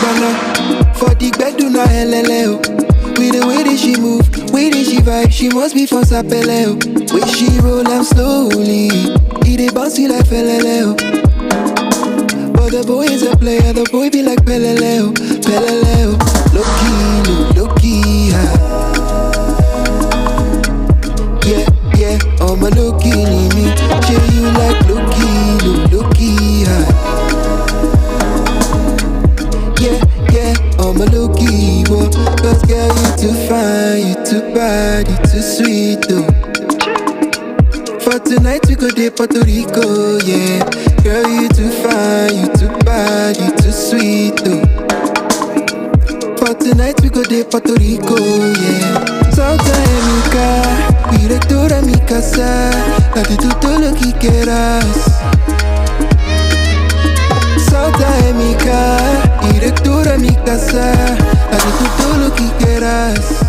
Bafana. For the bed do na helele. With the way that she move, way that she vibe, she must be from Sapele. Way she roll am slowly, it a bouncy like Pelele. But the boy is a player, the boy be like Pelele, Pelele. Low-key, high. Yeah, I'm a low-key, me. Show you like low-key, high. Yeah, I'm a low-key, whoa. Cause girl, you too fine, you too bad, you too sweet, though. For tonight we go to Puerto Rico, yeah. Girl, you too fine, you too bad, you too sweet, though. For tonight we go to Puerto Rico, yeah. Salta en mi cara, directora mi casa, date tú todo lo que quieras. Salta en mi cara, directora mi casa, date tú todo lo que quieras.